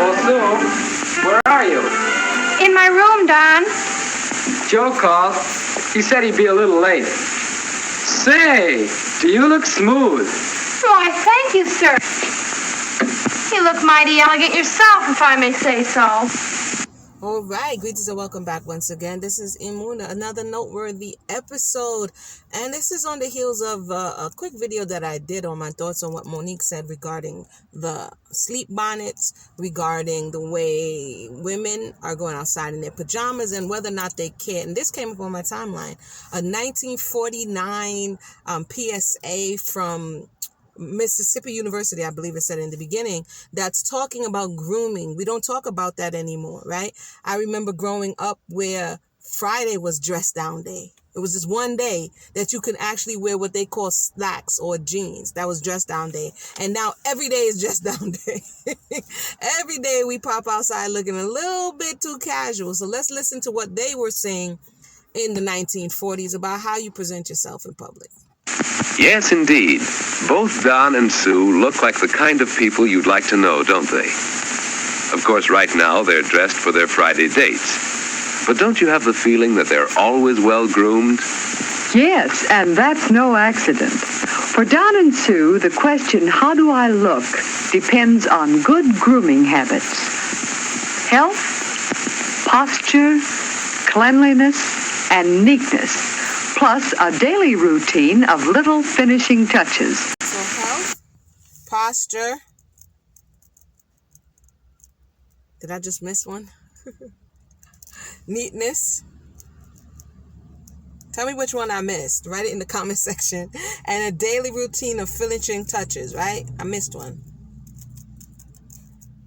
Well, Sue, where are you? In my room, Don. Joe called. He said he'd be a little late. Say, do you look smooth? Why, thank you, sir. You look mighty elegant yourself, if I may say so. All right, greetings and welcome back once again. This is Imuna, another noteworthy episode, and this is on the heels of a quick video that I did on my thoughts on what Monique said regarding the sleep bonnets, regarding the way women are going outside in their pajamas and whether or not they care. And this came up on my timeline, a 1949 PSA from Mississippi University, I believe it said in the beginning, that's talking about grooming. We don't talk about that anymore, right? I remember growing up where Friday was dress down day. It was just one day that you could actually wear what they call slacks or jeans. That was dress down day. And now every day is dress down day. Every day we pop outside looking a little bit too casual. So let's listen to what they were saying in the 1940s about how you present yourself in public. Yes, indeed. Both Don and Sue look like the kind of people you'd like to know, don't they? Of course, right now, they're dressed for their Friday dates. But don't you have the feeling that they're always well-groomed? Yes, and that's no accident. For Don and Sue, the question, how do I look, depends on good grooming habits. Health, posture, cleanliness, and neatness. Plus a daily routine of little finishing touches. So health, posture. Did I just miss one? Neatness. Tell me which one I missed. Write it in the comment section. And a daily routine of finishing touches, right? I missed one.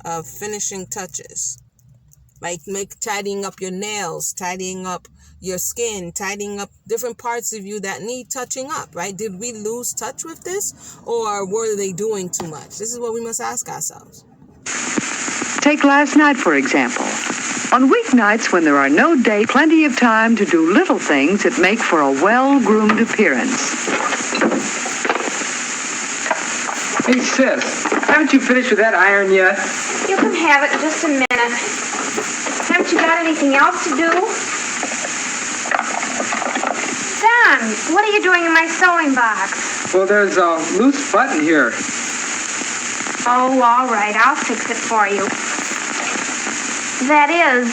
Of finishing touches. Like tidying up your nails, tidying up your skin, tidying up different parts of you that need touching up, right? Did we lose touch with this, or were they doing too much? This is what we must ask ourselves. Take last night, for example. On weeknights when there are no dates, plenty of time to do little things that make for a well-groomed appearance. Hey, sis, haven't you finished with that iron yet? You can have it in just a minute. Haven't you got anything else to do? Don, what are you doing in my sewing box? Well, there's a loose button here. Oh, all right, I'll fix it for you. That is,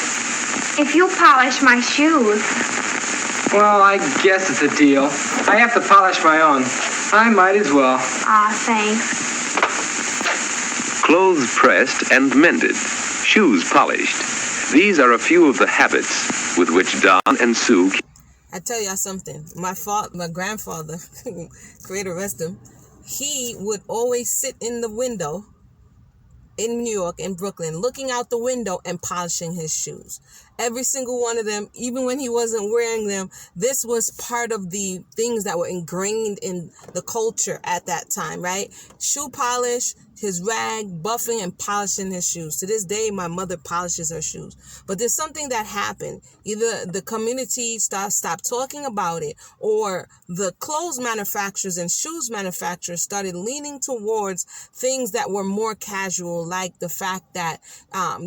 if you polish my shoes. Well, I guess it's a deal. I have to polish my own. I might as well. Aw, thanks. Clothes pressed and mended, shoes polished. These are a few of the habits with which Don and Sue... I tell y'all something. My grandfather, creator rest him, he would always sit in the window in New York, in Brooklyn, looking out the window and polishing his shoes. Every single one of them, even when he wasn't wearing them, this was part of the things that were ingrained in the culture at that time, right? Shoe polish, his rag, buffing and polishing his shoes. To this day, my mother polishes her shoes. But there's something that happened. Either the community stopped talking about it, or the clothes manufacturers and shoes manufacturers started leaning towards things that were more casual, like the fact that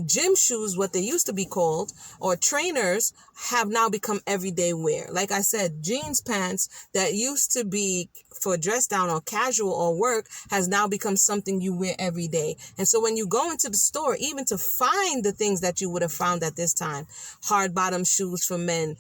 gym shoes, what they used to be called, or trainers, have now become everyday wear. Like I said, jeans pants that used to be for dress down or casual or work has now become something you wear every day. And so when you go into the store, even to find the things that you would have found at this time, hard bottom shoes for men,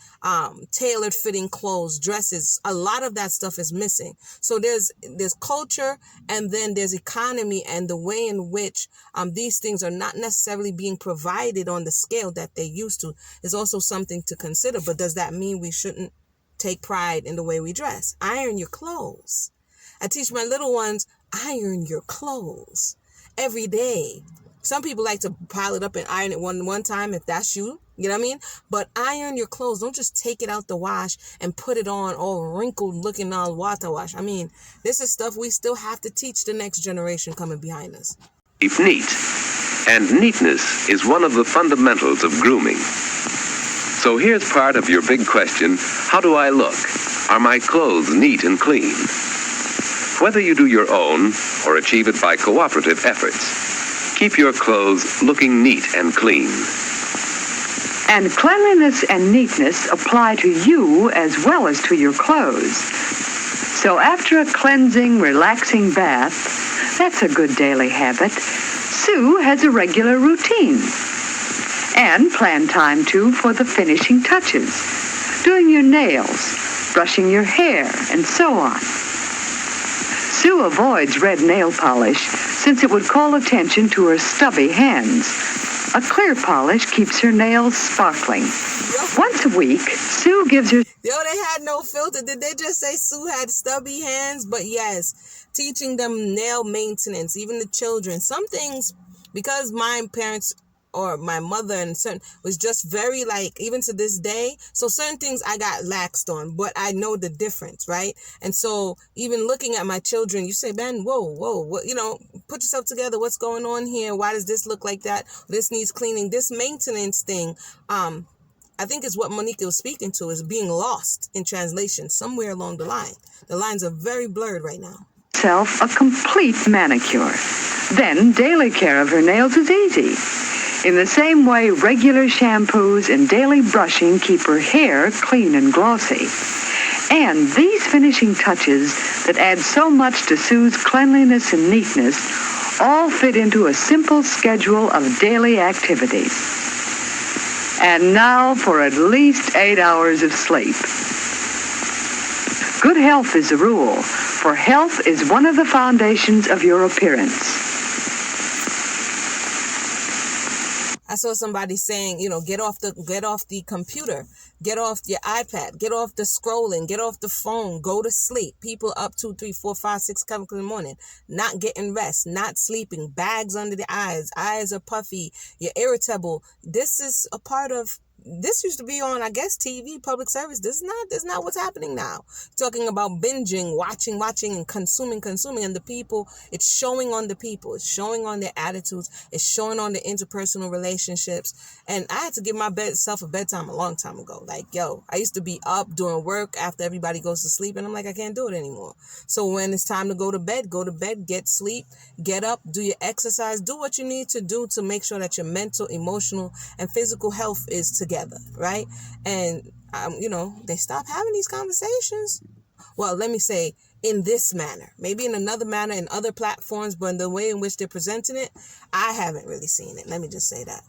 tailored fitting clothes, dresses, a lot of that stuff is missing. So there's culture, and then there's economy, and the way in which these things are not necessarily being provided on the scale that they used to is also something to consider. But does that mean we shouldn't take pride in the way we dress? Iron your clothes. I teach my little ones, iron your clothes every day. Some people like to pile it up and iron it one time if that's you. You know what I mean? But iron your clothes. Don't just take it out the wash and put it on all wrinkled looking all water wash. I mean, this is stuff we still have to teach the next generation coming behind us. Keep neat. And neatness is one of the fundamentals of grooming. So here's part of your big question, how do I look? Are my clothes neat and clean? Whether you do your own or achieve it by cooperative efforts, keep keep your clothes looking neat and clean. And cleanliness and neatness apply to you as well as to your clothes. So after a cleansing, relaxing bath, that's a good daily habit, Sue has a regular routine. And planned time, too, for the finishing touches, doing your nails, brushing your hair, and so on. Sue avoids red nail polish since it would call attention to her stubby hands. A clear polish keeps her nails sparkling. Once a week, Sue gives her... They had no filter. Did they just say Sue had stubby hands? But yes, teaching them nail maintenance, even the children. Some things, because my parents or my mother and certain was just very even to this day. So certain things I got laxed on, but I know the difference, right? And so even looking at my children, you say, Ben, whoa, what, put yourself together. What's going on here? Why does this look like that? This needs cleaning. This maintenance thing, I think is what Monique was speaking to, is being lost in translation somewhere along the line. The lines are very blurred right now. Self a complete manicure. Then daily care of her nails is easy. In the same way, regular shampoos and daily brushing keep her hair clean and glossy. And these finishing touches that add so much to Sue's cleanliness and neatness all fit into a simple schedule of daily activities. And now for at least 8 hours of sleep. Good health is a rule, for health is one of the foundations of your appearance. I saw somebody saying, get off the computer, get off your iPad, get off the scrolling, get off the phone, go to sleep. People up 2, 3, 4, 5, 6 o'clock in the morning, not getting rest, not sleeping, bags under the eyes are puffy, you're irritable. This is a part of, this used to be on, I guess, TV, public service. This is not what's happening now. Talking about binging, watching, and consuming, and the people, it's showing on the people. It's showing on their attitudes. It's showing on the interpersonal relationships. And I had to give myself a bedtime a long time ago. I used to be up doing work after everybody goes to sleep, and I'm like, I can't do it anymore. So when it's time to go to bed, get sleep, get up, do your exercise, do what you need to do to make sure that your mental, emotional, and physical health is together. Right? And, they stop having these conversations. Well, let me say in this manner, maybe in another manner in other platforms, but in the way in which they're presenting it, I haven't really seen it. Let me just say that.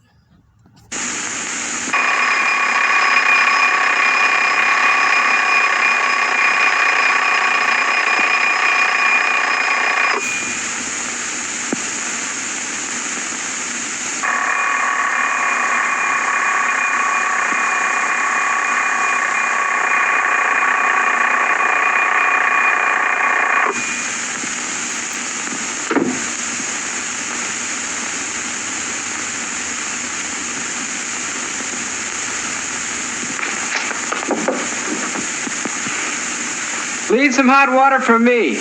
Leave some hot water for me.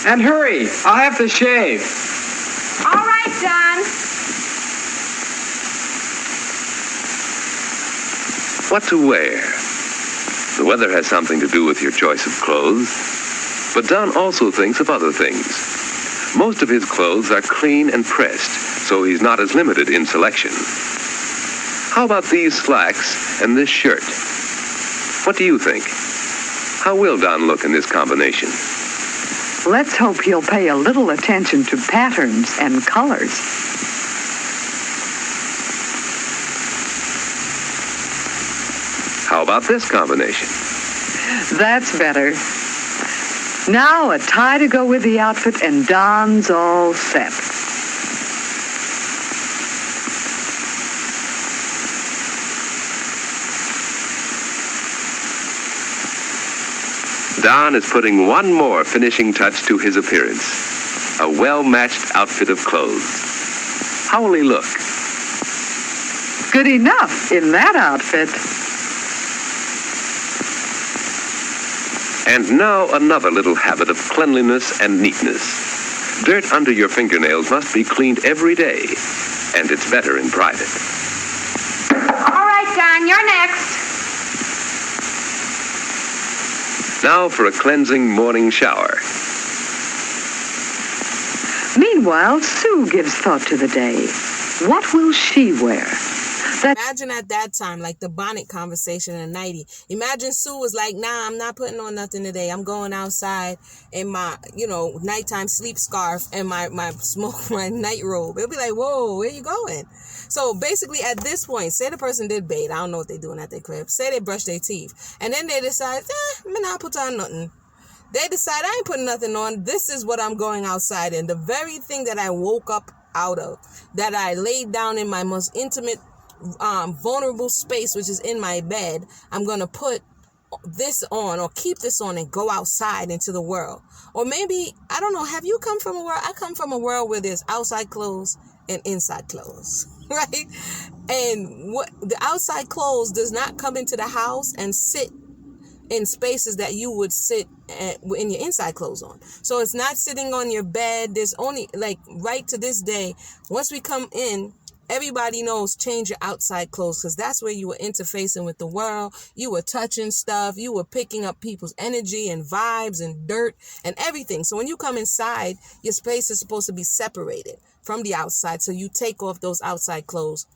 And hurry, I'll have to shave. All right, Don. What to wear? The weather has something to do with your choice of clothes, but Don also thinks of other things. Most of his clothes are clean and pressed, so he's not as limited in selection. How about these slacks and this shirt? What do you think? How will Don look in this combination? Let's hope he'll pay a little attention to patterns and colors. How about this combination? That's better. Now a tie to go with the outfit, and Don's all set. Don is putting one more finishing touch to his appearance. A well-matched outfit of clothes. How will he look? Good enough in that outfit. And now another little habit of cleanliness and neatness. Dirt under your fingernails must be cleaned every day, and it's better in private. All right, Don, you're next. Now for a cleansing morning shower. Meanwhile, Sue gives thought to the day. What will she wear? Imagine at that time, like the bonnet conversation in the 90s. Imagine Sue was like, nah, I'm not putting on nothing today. I'm going outside in my, nighttime sleep scarf and my night robe. It'll be like, whoa, where you going? So basically at this point, say the person did bathe. I don't know what they're doing at their crib. Say they brush their teeth. And then they decide, I'm not put on nothing. They decide, I ain't putting nothing on. This is what I'm going outside in. The very thing that I woke up out of, that I laid down in my most intimate vulnerable space, which is in my bed, I'm going to put this on or keep this on and go outside into the world. Or maybe, I don't know, have you come from a world? I come from a world where there's outside clothes and inside clothes, right? And what the outside clothes does not come into the house and sit in spaces that you would sit in your inside clothes on. So it's not sitting on your bed. There's only, like, right to this day, once we come in, everybody knows change your outside clothes, because that's where you were interfacing with the world. You were touching stuff. You were picking up people's energy and vibes and dirt and everything. So when you come inside, your space is supposed to be separated from the outside. So you take off those outside clothes.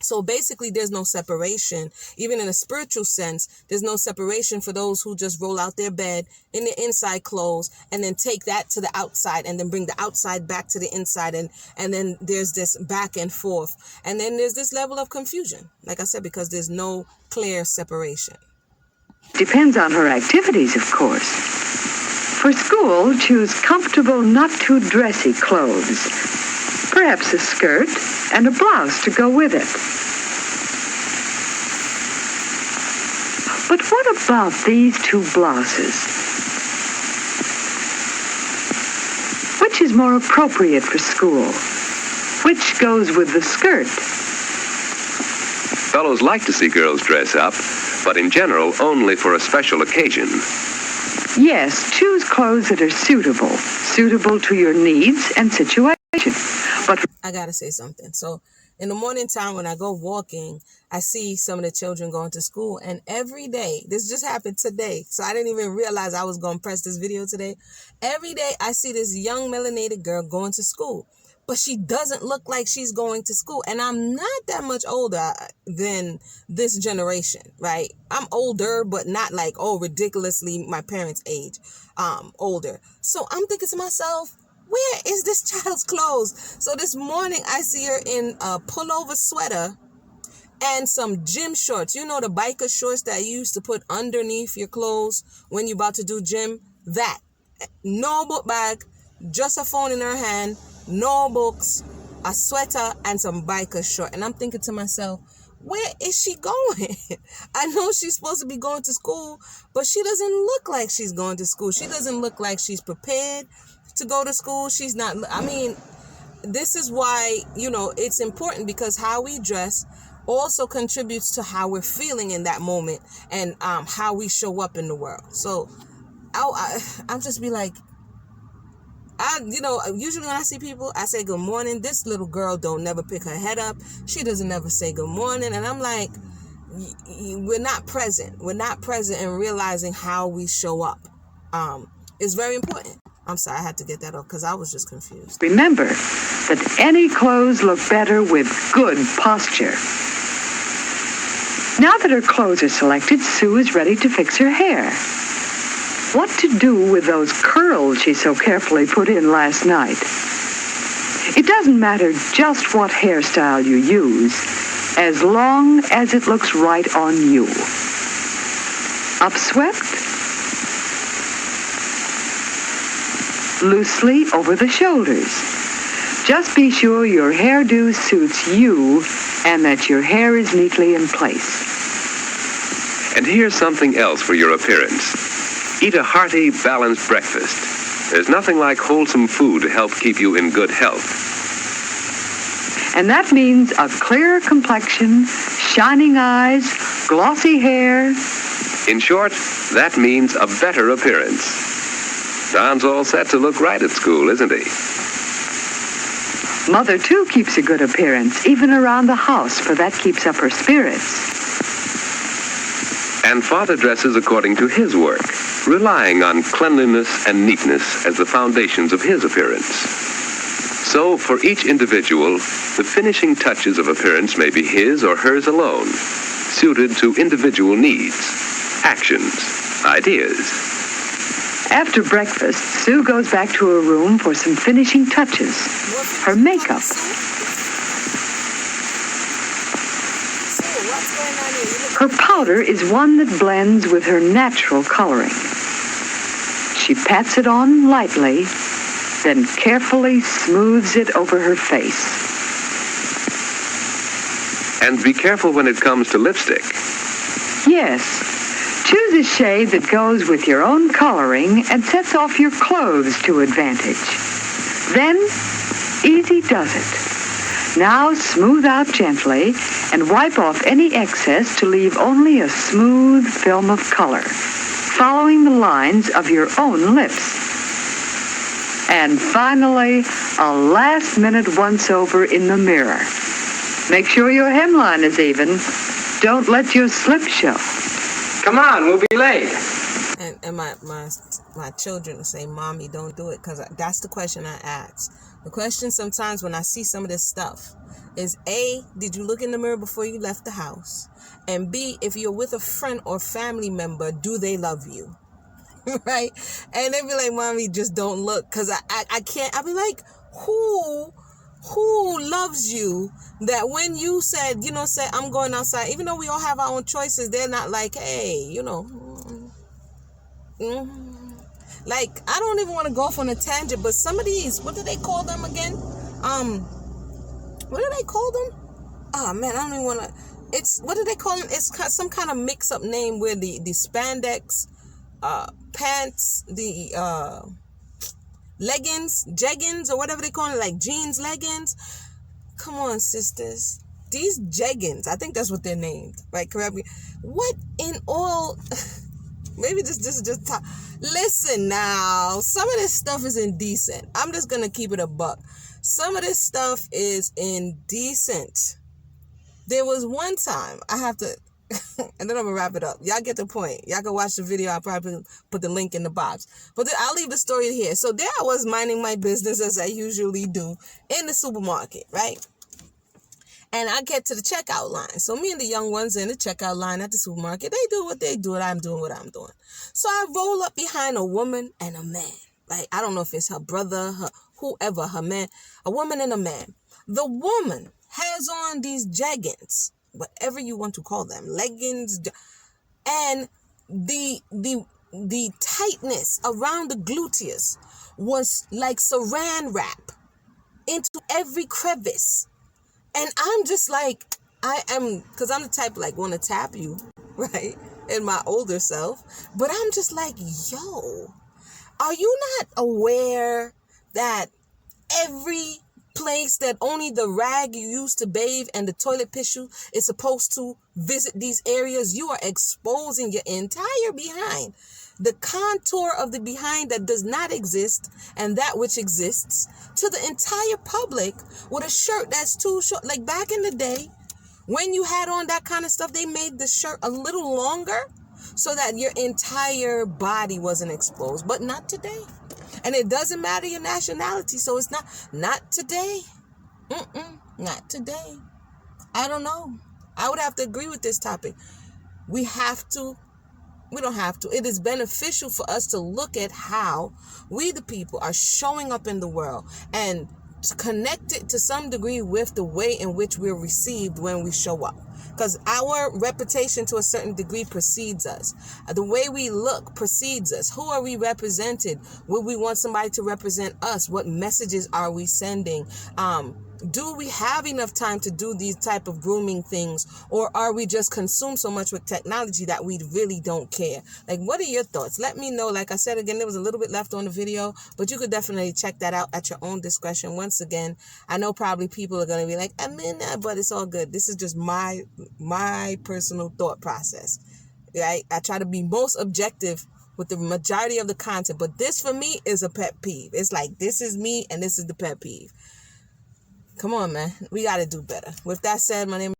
So basically, there's no separation. Even in a spiritual sense, there's no separation for those who just roll out their bed in the inside clothes and then take that to the outside and then bring the outside back to the inside. And then there's this back and forth. And then there's this level of confusion, like I said, because there's no clear separation. Depends on her activities, of course. For school, choose comfortable, not too dressy clothes. Perhaps a skirt and a blouse to go with it. But what about these two blouses? Which is more appropriate for school? Which goes with the skirt? Fellows like to see girls dress up, but in general only for a special occasion. Yes, choose clothes that are suitable to your needs and situation. But I gotta say something. So in the morning time when I go walking, I see some of the children going to school, and every day, this just happened today, so I didn't even realize I was going to press this video today. Every day I see this young melanated girl going to school, but she doesn't look like she's going to school. And I'm not that much older than this generation, right? I'm older, but not like, ridiculously my parents' age, older. So I'm thinking to myself, where is this child's clothes? So this morning I see her in a pullover sweater and some gym shorts. You know, the biker shorts that you used to put underneath your clothes when you're about to do gym? That. No book bag, just a phone in her hand, no books, a sweater, and some biker short. And I'm thinking to myself, where is she going? I know she's supposed to be going to school, but she doesn't look like she's going to school. She doesn't look like she's prepared to go to school. She's not. I mean, this is why, it's important, because how we dress also contributes to how we're feeling in that moment and how we show up in the world. So I'll just be like, usually when I see people, I say good morning. This little girl don't never pick her head up. She doesn't never say good morning. And I'm like, we're not present. We're not present in realizing how we show up. It's very important. I'm sorry, I had to get that off because I was just confused. Remember that any clothes look better with good posture. Now that her clothes are selected, Sue is ready to fix her hair. What to do with those curls she so carefully put in last night? It doesn't matter just what hairstyle you use, as long as it looks right on you. Upswept? Loosely over the shoulders. Just be sure your hairdo suits you and that your hair is neatly in place. And here's something else for your appearance. Eat a hearty, balanced breakfast. There's nothing like wholesome food to help keep you in good health. And that means a clearer complexion, shining eyes, glossy hair. In short, that means a better appearance. Don's all set to look right at school, isn't he? Mother, too, keeps a good appearance, even around the house, for that keeps up her spirits. And Father dresses according to his work, relying on cleanliness and neatness as the foundations of his appearance. So, for each individual, the finishing touches of appearance may be his or hers alone, suited to individual needs, actions, ideas. After breakfast, Sue goes back to her room for some finishing touches. Her makeup. Her powder is one that blends with her natural coloring. She pats it on lightly, then carefully smooths it over her face. And be careful when it comes to lipstick. Yes. Choose a shade that goes with your own coloring and sets off your clothes to advantage. Then, easy does it. Now smooth out gently and wipe off any excess to leave only a smooth film of color, following the lines of your own lips. And finally, a last-minute once-over in the mirror. Make sure your hemline is even. Don't let your slip show. Come on, we'll be late. And my children will say, Mommy, don't do it, because that's the question I ask. The question sometimes when I see some of this stuff is, A, did you look in the mirror before you left the house? And B, if you're with a friend or family member, do they love you? Right? And they be like, Mommy, just don't look, because I can't. I be like, who loves you that when you said, say I'm going outside, even though we all have our own choices, they're not like, hey, like, I don't even want to go off on a tangent, but some of these, what do they call them again? What do they call them? Oh man, I don't even want to. What do they call them? It's some kind of mix-up name where the spandex pants, the leggings, jeggings, or whatever they call it, like jeans leggings. Come on, sisters. These jeggings, I think that's what they're named, right? Correct me. What in all? Maybe this is just top. Listen now, some of this stuff is indecent. I'm just gonna keep it a buck. Some of this stuff is indecent. There was one time I have to, and then I'm gonna wrap it up. Y'all get the point. Y'all can watch the video. I'll probably put the link in the box. But I'll leave the story here. So there I was minding my business as I usually do in the supermarket, right? And I get to the checkout line. So me and the young ones in the checkout line at the supermarket, they do what they do, and I'm doing what I'm doing. So I roll up behind a woman and a man. Like, I don't know if it's her brother, whoever, her man, a woman and a man. The woman has on these jeggings, whatever you want to call them, leggings, and the tightness around the gluteus was like saran wrap into every crevice. And I'm just like, because I'm the type like want to tap you, right? In my older self. But I'm just like, yo, are you not aware that every place that only the rag you use to bathe and the toilet tissue is supposed to visit these areas, you are exposing your entire behind, the contour of the behind that does not exist and that which exists, to the entire public with a shirt that's too short. Like back in the day, when you had on that kind of stuff, they made the shirt a little longer so that your entire body wasn't exposed, but not today. And it doesn't matter your nationality, so it's not today. Not today. I don't know. I would have to agree with this topic. We don't have to. It is beneficial for us to look at how we, the people, are showing up in the world and to connect it to some degree with the way in which we're received when we show up. Because our reputation to a certain degree precedes us. The way we look precedes us. Who are we represented? Would we want somebody to represent us? What messages are we sending? Do we have enough time to do these type of grooming things? Or are we just consumed so much with technology that we really don't care? Like, what are your thoughts? Let me know. Like I said, again, there was a little bit left on the video, but you could definitely check that out at your own discretion. Once again, I know probably people are going to be like, I'm in that, but it's all good. This is just my personal thought process. Right? I try to be most objective with the majority of the content, but this for me is a pet peeve. It's like, this is me and this is the pet peeve. Come on, man. We got to do better. With that said, my name is